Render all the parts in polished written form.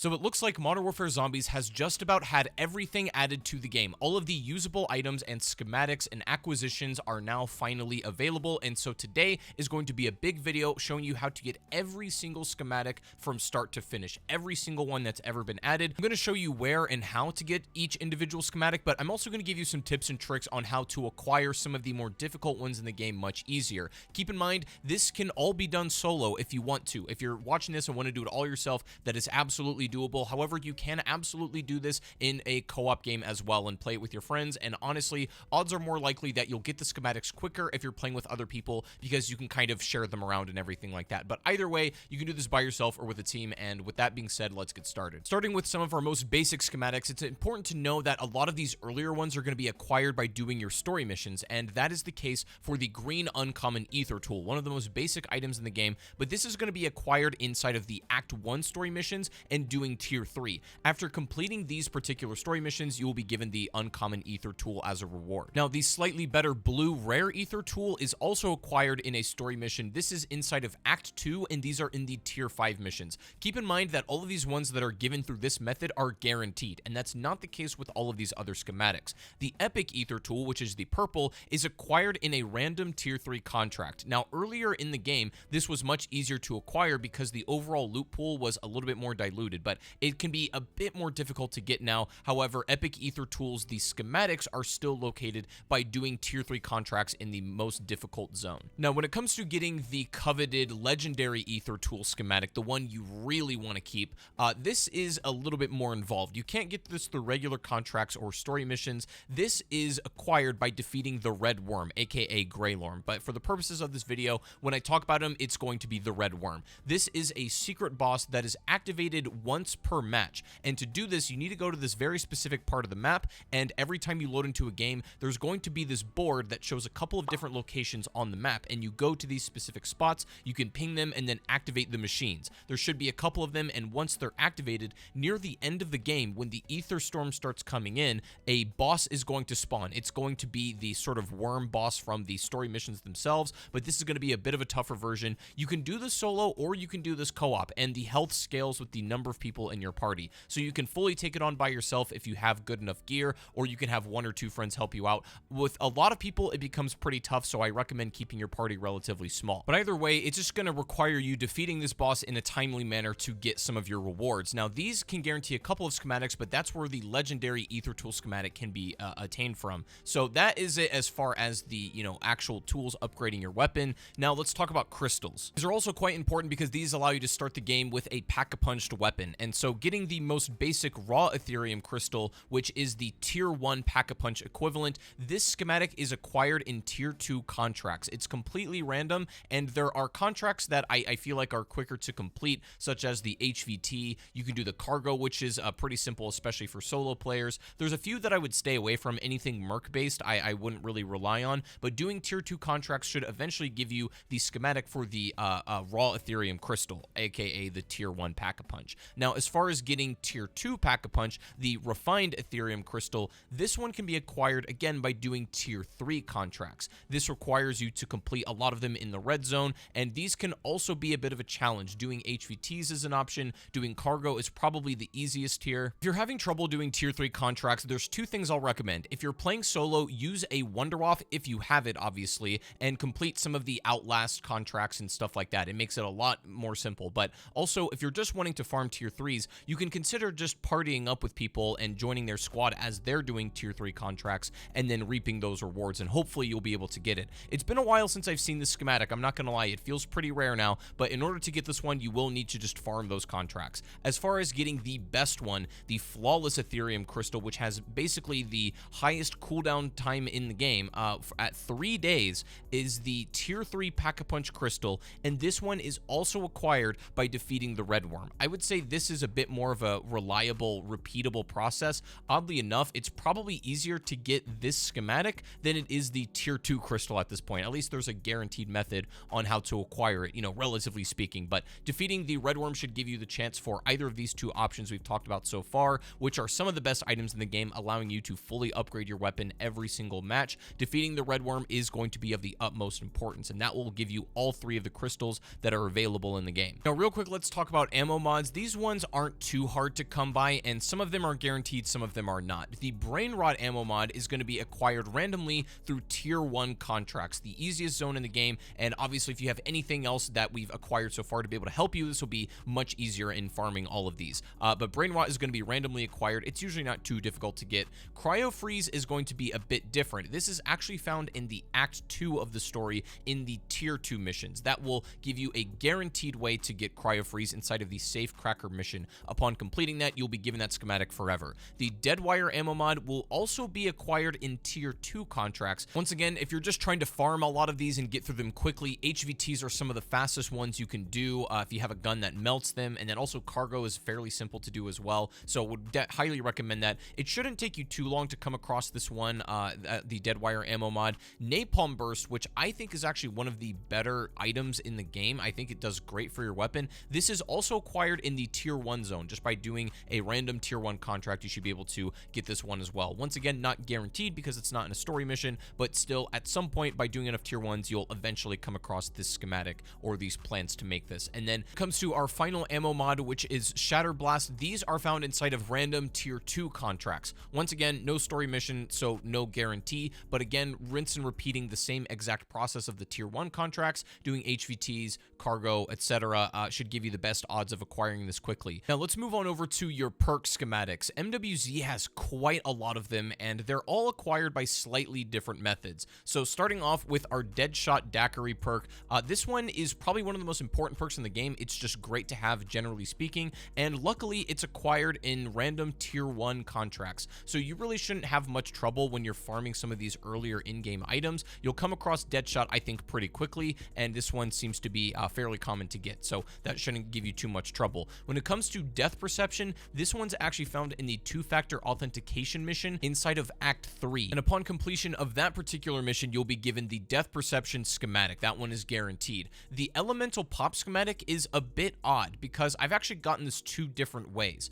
So it looks like Modern Warfare Zombies has just about had everything added to the game. All of the usable items and schematics and acquisitions are now finally available, and so today is going to be a big video showing you how to get every single schematic from start to finish, every single one that's ever been added. I'm going to show you where and how to get each individual schematic, but I'm also going to give you some tips and tricks on how to acquire some of the more difficult ones in the game much easier. Keep in mind, this can all be done solo if you want to. If you're watching this and want to do it all yourself, that is absolutely doable. However, you can absolutely do this in a co-op game as well and play it with your friends, and honestly, odds are more likely that you'll get the schematics quicker if you're playing with other people because you can kind of share them around and everything like that. But either way, you can do this by yourself or with a team, and with that being said, let's get started. Starting with some of our most basic schematics, it's important to know that a lot of these earlier ones are going to be acquired by doing your story missions, and that is the case for the green uncommon ether tool, one of the most basic items in the game, but this is going to be acquired inside of the Act 1 story missions and doing Tier 3. After completing these particular story missions, you will be given the uncommon ether tool as a reward. Now, the slightly better blue rare ether tool is also acquired in a story mission. This is inside of Act 2, and these are in the Tier 5 missions. Keep in mind that all of these ones that are given through this method are guaranteed, and that's not the case with all of these other schematics. The epic ether tool, which is the purple, is acquired in a random Tier 3 contract. Now, earlier in the game, this was much easier to acquire because the overall loot pool was a little bit more diluted, but it can be a bit more difficult to get now. However, epic ether tools, the schematics are still located by doing Tier 3 contracts in the most difficult zone. Now, when it comes to getting the coveted legendary ether tool schematic, the one you really want to keep, this is a little bit more involved. You can't get this through regular contracts or story missions. This is acquired by defeating the red worm, aka Greylorm, but for the purposes of this video, when I talk about him, it's going to be the red worm. This is a secret boss that is activated once per match, and to do this, you need to go to this very specific part of the map, and every time you load into a game, there's going to be this board that shows a couple of different locations on the map, and you go to these specific spots, you can ping them, and then activate the machines. There should be a couple of them, and once they're activated, near the end of the game, when the ether storm starts coming in, a boss is going to spawn. It's going to be the sort of worm boss from the story missions themselves, but this is going to be a bit of a tougher version. You can do this solo or you can do this co-op, and the health scales with the number of people in your party. So you can fully take it on by yourself if you have good enough gear, or you can have one or two friends help you out. With a lot of people, it becomes pretty tough, so I recommend keeping your party relatively small. But either way, it's just going to require you defeating this boss in a timely manner to get some of your rewards. Now, these can guarantee a couple of schematics, but that's where the legendary ether tool schematic can be attained from. So that is it as far as the, actual tools upgrading your weapon. Now let's talk about crystals. These are also quite important because these allow you to start the game with a pack-a-punched weapon, and so getting the most basic raw Aetherium crystal, which is the Tier 1 pack-a-punch equivalent, this schematic is acquired in Tier 2 contracts. It's completely random, and there are contracts that I feel like are quicker to complete, such as the HVT. You can do the cargo, which is pretty simple, especially for solo players. There's a few that I would stay away from. Anything Merc-based, I wouldn't really rely on, but doing Tier 2 contracts should eventually give you the schematic for the raw Aetherium crystal, aka the Tier 1 pack-a-punch. Now, as far as getting Tier 2 pack-a-punch, the refined Aetherium crystal, this one can be acquired again by doing Tier 3 contracts. This requires you to complete a lot of them in the red zone, and these can also be a bit of a challenge. Doing HVTs is an option. Doing cargo is probably the easiest here. If you're having trouble doing Tier 3 contracts, there's two things I'll recommend. If you're playing solo, use a Wonder-Off if you have it, obviously, and complete some of the Outlast contracts and stuff like that. It makes it a lot more simple, but also, if you're just wanting to farm Tier 3s, you can consider just partying up with people and joining their squad as they're doing Tier 3 contracts and then reaping those rewards, and hopefully you'll be able to get it. It's been a while since I've seen this schematic, I'm not gonna lie, it feels pretty rare now, but in order to get this one, you will need to just farm those contracts. As far as getting the best one, the flawless Aetherium crystal, which has basically the highest cooldown time in the game, at 3 days, is the Tier 3 pack-a-punch crystal, and this one is also acquired by defeating the red worm. I would say this is a bit more of a reliable, repeatable process. Oddly enough, it's probably easier to get this schematic than it is the Tier 2 crystal at this point. At least there's a guaranteed method on how to acquire it, relatively speaking, but defeating the red worm should give you the chance for either of these two options we've talked about so far, which are some of the best items in the game, allowing you to fully upgrade your weapon every single match. Defeating the red worm is going to be of the utmost importance, and that will give you all three of the crystals that are available in the game. Now, real quick, let's talk about ammo mods. These ones ones aren't too hard to come by, and some of them are guaranteed, some of them are not. The Brain Rot ammo mod is going to be acquired randomly through tier 1 contracts, the easiest zone in the game, and obviously if you have anything else that we've acquired so far to be able to help you, this will be much easier in farming all of these. But Brain Rot is going to be randomly acquired. It's usually not too difficult to get. Cryo Freeze is going to be a bit different. This is actually found in the Act 2 of the story in the tier 2 missions. That will give you a guaranteed way to get Cryo Freeze inside of the Safe Cracker mission. Upon completing that, you'll be given that schematic forever. The Deadwire ammo mod will also be acquired in tier 2 contracts. Once again, if you're just trying to farm a lot of these and get through them quickly, HVTs are some of the fastest ones you can do if you have a gun that melts them, and then also cargo is fairly simple to do as well, so would highly recommend that. It shouldn't take you too long to come across this one, the Deadwire ammo mod. Napalm Burst, which I think is actually one of the better items in the game. I think it does great for your weapon. This is also acquired in the tier 1 zone. Just by doing a random tier 1 contract, you should be able to get this one as well. Once again, not guaranteed because it's not in a story mission, but still at some point by doing enough tier 1s, you'll eventually come across this schematic or these plans to make this. And then comes to our final ammo mod, which is Shatter Blast. These are found inside of random tier 2 contracts. Once again, no story mission, so no guarantee, but again, rinse and repeating the same exact process of the tier 1 contracts, doing HVTs, cargo, etc. Should give you the best odds of acquiring this quickly. Now let's move on over to your perk schematics. MWZ has quite a lot of them, and they're all acquired by slightly different methods. So starting off with our Deadshot Daiquiri perk, this one is probably one of the most important perks in the game. It's just great to have, generally speaking, and luckily it's acquired in random tier 1 contracts. So you really shouldn't have much trouble when you're farming some of these earlier in-game items. You'll come across Deadshot, I think, pretty quickly, and this one seems to be fairly common to get, so that shouldn't give you too much trouble. When it comes to Death Perception, this one's actually found in the 2-factor authentication mission inside of Act 3, and upon completion of that particular mission, you'll be given the Death Perception schematic. That one is guaranteed. The Elemental Pop schematic is a bit odd because I've actually gotten this 2 different ways.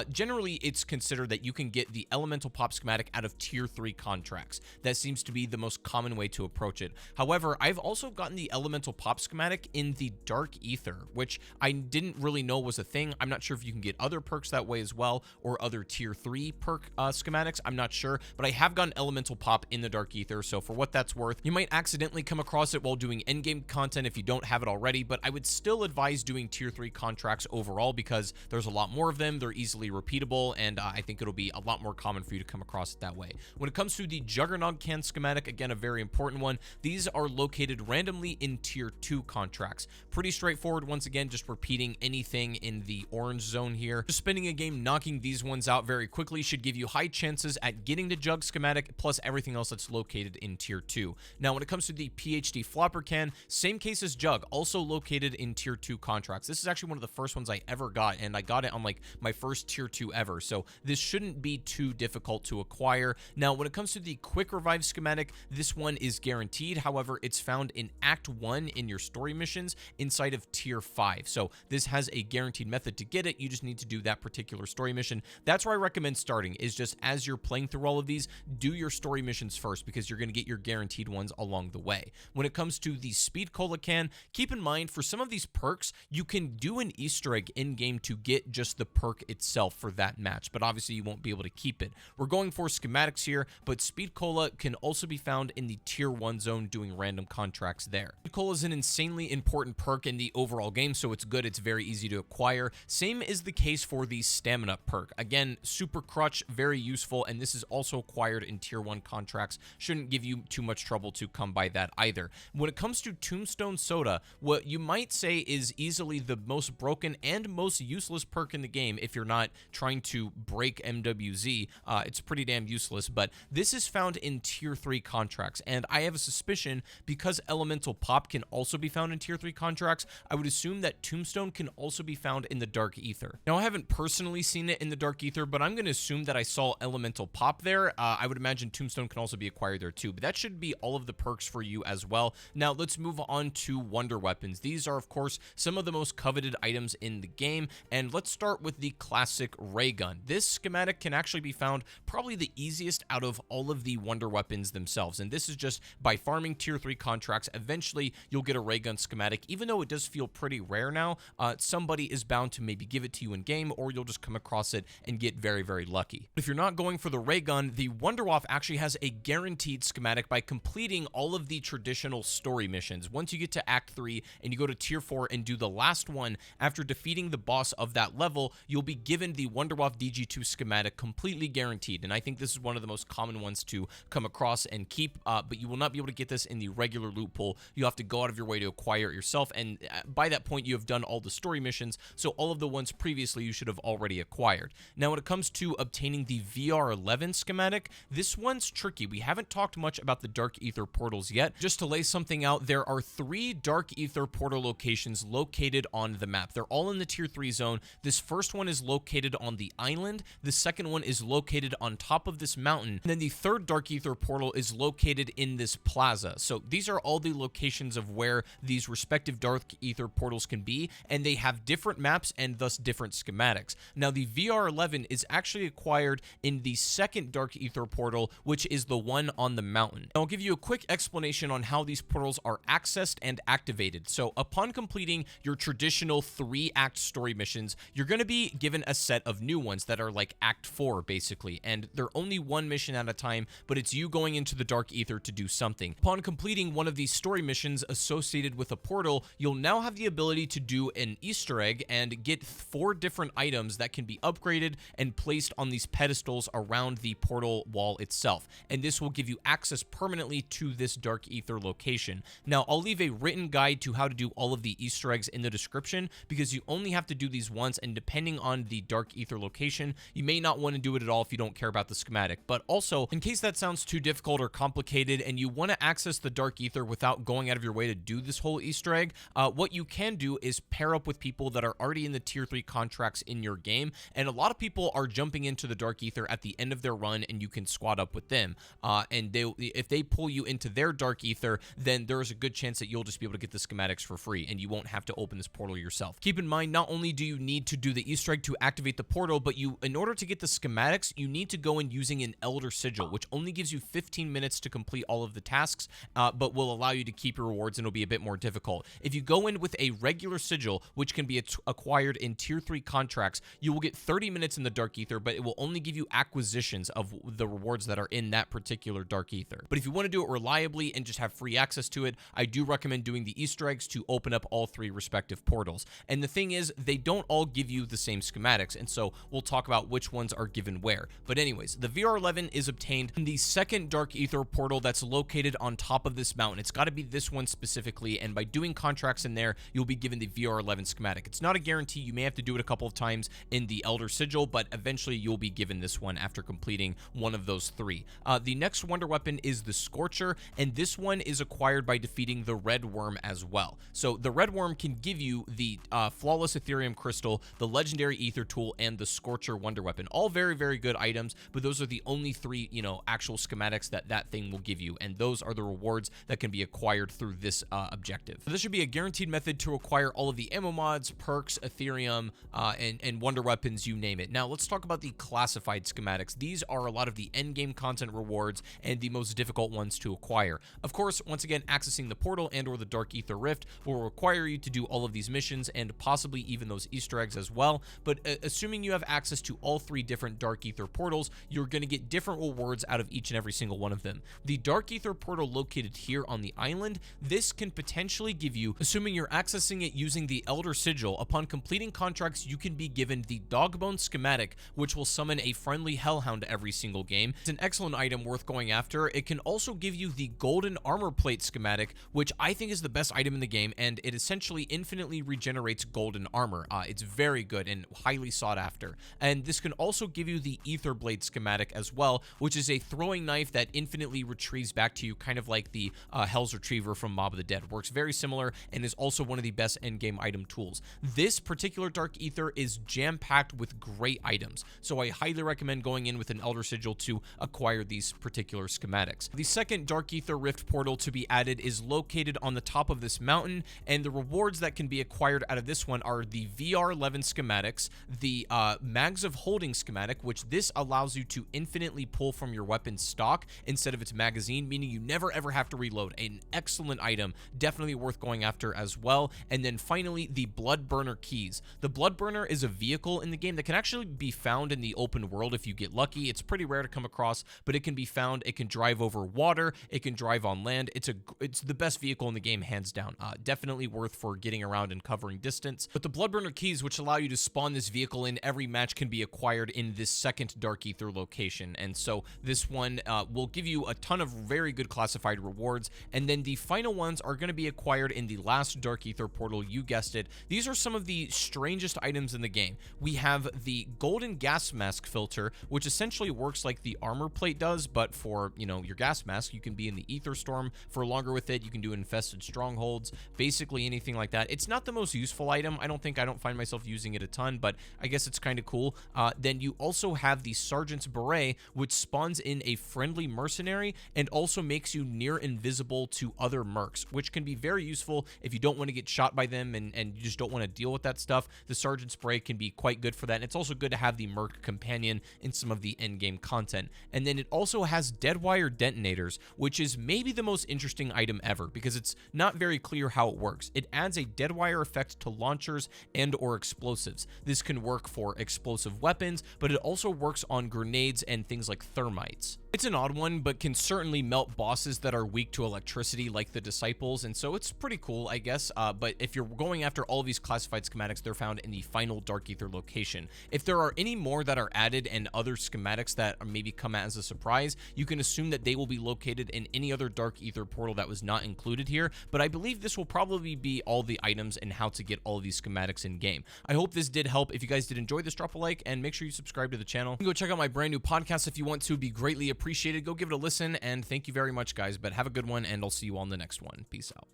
Generally, it's considered that you can get the Elemental Pop schematic out of tier 3 contracts. That seems to be the most common way to approach it. However, I've also gotten the Elemental Pop schematic in the Dark Ether, which I didn't really know was a thing. I'm not sure if you can get other perks that way as well, or other tier 3 perk schematics. I'm not sure, but I have gotten Elemental Pop in the Dark Ether, so for what that's worth, you might accidentally come across it while doing endgame content if you don't have it already, but I would still advise doing tier 3 contracts overall because there's a lot more of them, they're easily repeatable, and I think it'll be a lot more common for you to come across it that way. When it comes to the Juggernaut Can schematic, again, a very important one. These are located randomly in tier 2 contracts. Pretty straightforward. Once again, just repeating anything in the orange zone here. Just spending a game knocking these ones out very quickly should give you high chances at getting the Jug schematic, plus everything else that's located in tier 2. Now, when it comes to the PhD Flopper Can, same case as Jug, also located in tier 2 contracts. This is actually one of the first ones I ever got, and I got it on like my first tier 2 ever, so this shouldn't be too difficult to acquire. Now, when it comes to the Quick Revive schematic, this one is guaranteed. However, it's found in Act 1 in your story missions inside of tier 5. So this has a guaranteed method to get it. You just need to do that particular story mission. That's where I recommend starting, is just as you're playing through all of these, do your story missions first because you're going to get your guaranteed ones along the way. When it comes to the Speed Cola Can, keep in mind for some of these perks, you can do an Easter egg in-game to get just the perk itself for that match, but obviously you won't be able to keep it. We're going for schematics here, but Speed Cola can also be found in the tier 1 zone doing random contracts there. Speed Cola is an insanely important perk in the overall game, so it's good. It's very easy to acquire. Same is the case for the Stamina perk. Again, super crutch, very useful, and this is also acquired in tier 1 contracts. Shouldn't give you too much trouble to come by that either. When it comes to Tombstone Soda, what you might say is easily the most broken and most useless perk in the game if you're not trying to break MWZ. It's pretty damn useless, but this is found in tier 3 contracts, and I have a suspicion because Elemental Pop can also be found in tier 3 contracts, I would assume that Tombstone can also be found in the Dark Ether. Now, I haven't personally seen it in the Dark Ether, but I'm going to assume that I saw Elemental Pop there. I would imagine Tombstone can also be acquired there too, but that should be all of the perks for you as well. Now, let's move on to Wonder Weapons. These are, of course, some of the most coveted items in the game, and let's start with the classic ray gun. This schematic can actually be found probably the easiest out of all of the Wonder Weapons themselves, and this is just by farming tier 3 contracts. Eventually, you'll get a ray gun schematic. Even though it does feel pretty rare now, somebody is bound to maybe give it to you in game, or you'll just come across it and get very, very lucky. If you're not going for the ray gun, the Wonderwaff actually has a guaranteed schematic by completing all of the traditional story missions. Once you get to Act 3 and you go to Tier 4 and do the last one, after defeating the boss of that level, you'll be given the Wonderwaff DG2 schematic completely guaranteed. And I think this is one of the most common ones to come across and keep, but you will not be able to get this in the regular loot pool. You have to go out of your way to acquire it yourself, and by that point you have done all the story missions, so all of the ones previously you should have already acquired. Now when it comes to obtaining the VR11 schematic, this one's tricky. We haven't talked much about the Dark Aether portals yet. Just to lay something out, there are 3 Dark Aether portal locations located on the map. They're all in the Tier 3 zone. This first one is located on the island, the second one is located on top of this mountain, and then the third Dark Aether portal is located in this plaza. So these are all the locations of where these respective Dark Aether portals can be, and they have different maps and thus different schematics. Now the VR11 is actually acquired in the second Dark Aether portal, which is the one on the mountain. I'll give you a quick explanation on how these portals are accessed and activated. So upon completing your traditional 3-act story missions, you're going to be given a set of new ones that are like Act 4 basically, and they're only one mission at a time, but it's you going into the Dark Aether to do something. Upon completing one of these story missions associated with a portal, you'll now have the ability to do an Easter egg and get 4 different items that can be upgraded and placed on these pedestals around the portal wall itself, and this will give you access permanently to this Dark Aether location. Now I'll leave a written guide to how to do all of the Easter eggs in the description, because you only have to do these once, and depending on the Dark Aether location, you may not want to do it at all if you don't care about the schematic. But also, in case that sounds too difficult or complicated and you want to access the Dark Aether without going out of your way to do this whole Easter egg, what you can do is pair up with people that are already in the Tier 3 contracts in your game, and a lot of people are jumping into the Dark Aether at the end of their run, and you can squad up with them, and if they pull you into their Dark Aether, then there's a good chance that you'll just be able to get the schematics for free, and you won't have to open this portal yourself. Keep in mind, not only do you need to do the Easter egg to activate the portal, but in order to get the schematics, you need to go in using an Elder Sigil, which only gives you 15 minutes to complete all of the tasks, but will allow you to keep your rewards, and it'll be a bit more difficult. If you go in with a regular sigil, which can be acquired in Tier 3 contracts, you will get 30 minutes in the Dark Aether, but it will only give you acquisitions of the rewards that are in that particular Dark Aether. But if you want to do it reliably and just have free access to it, I do recommend doing the Easter eggs to open up all 3 respective portals. And the thing is, they don't all give you the same schematics, and so we'll talk about which ones are given where. But anyways, the VR11 is obtained in the second Dark Aether portal that's located on top of this mountain. It's got to be this one specifically, and by doing contracts in there, you'll be given the VR11 schematic. It's not a guarantee. You may have to do it a couple of times in the Elder Sigil, but eventually you'll be given this one after completing one of those 3. The next wonder weapon is the Scorcher, and this one is acquired by defeating the Red Worm as well. So the Red Worm can give you the Flawless Ethereum Crystal, the Legendary Aether Tool, and the Scorcher wonder weapon. All very, very good items, but those are the only 3, actual schematics that thing will give you, and those are the rewards that can be acquired through this objective. So this should be a guaranteed method to acquire all of the ammo mods, perks, Aetherium, and wonder weapons, you name it. Now let's talk about the classified schematics. These are a lot of the endgame content rewards and the most difficult ones to acquire. Of course, once again, accessing the portal and or the Dark Aether Rift will require you to do all of these missions and possibly even those Easter eggs as well, but assuming you have access to all 3 different Dark Aether portals, you're going to get different rewards out of each and every single one of them. The Dark Aether portal located here on the island, this can potentially give you, assuming you're accessing it using the Elder Sigil, upon completing contracts, you can be given the Dogbone schematic, which will summon a friendly Hellhound every single game. It's an excellent item worth going after. It can also give you the Golden Armor Plate schematic, which I think is the best item in the game, and it essentially infinitely regenerates golden armor. It's very good and highly sought after. And this can also give you the Aether Blade schematic as well, which is a throwing knife that infinitely retrieves back to you, kind of like the Hell's Retriever from Mob of the Dead. Works very similar and is also one of the best endgame item tools. This particular Dark Aether is jam-packed with great items, so I highly recommend going in with an Elder Sigil to acquire these particular schematics. The second Dark Aether Rift portal to be added is located on the top of this mountain, and the rewards that can be acquired out of this one are the VR11 schematics, the Mags of Holding schematic, which this allows you to infinitely pull from your weapon stock instead of its magazine, meaning you never ever have to reload. An excellent item, definitely worth going after as well. And then finally, the Blood Burner keys. keys. The Blood Burner is a vehicle in the game that can actually be found in the open world if you get lucky. It's pretty rare to come across, but it can be found. It can drive over water. It can drive on land. It's the best vehicle in the game, hands down. Definitely worth for getting around and covering distance. But the Blood Burner keys, which allow you to spawn this vehicle in every match, can be acquired in this second Dark Aether location. And so this one will give you a ton of very good classified rewards. And then the final ones are going to be acquired in the last Dark Aether portal. You guessed it. These are some of the strangest items in the game. We have the golden gas mask filter, which essentially works like the armor plate does, but for, you know, your gas mask. You can be in the Aether Storm for longer with it. You can do infested strongholds, basically anything like that. It's not the most useful item. I don't find myself using it a ton, but I guess it's kind of cool. Then you also have the Sergeant's Beret, which spawns in a friendly mercenary and also makes you near invisible to other mercs, which can be very useful if you don't want to get shot by them and you just don't want to deal with that stuff. The Sergeant's Beret can be quite good for that, and it's also good to have the merc companion in some of the endgame content. And then it also has Deadwire detonators, which is maybe the most interesting item ever because it's not very clear how it works. It adds a Deadwire effect to launchers and or explosives. This can work for explosive weapons, but it also works on grenades and things like thermites. It's an odd one, but can certainly melt bosses that are weak to electricity like the Disciples, and so it's pretty cool, I guess. But if you're going after all these classified schematics, they're found in the final Dark Aether location. If there are any more that are added and other schematics that maybe come as a surprise, you can assume that they will be located in any other Dark Aether portal that was not included here, but I believe this will probably be all the items and how to get all of these schematics in game. I hope this did help. If you guys did enjoy this, drop a like and make sure you subscribe to the channel. You can go check out my brand new podcast if you want to. Be greatly appreciated. Go give it a listen, and thank you very much, guys. But have a good one, and I'll see you on the next one. Peace out.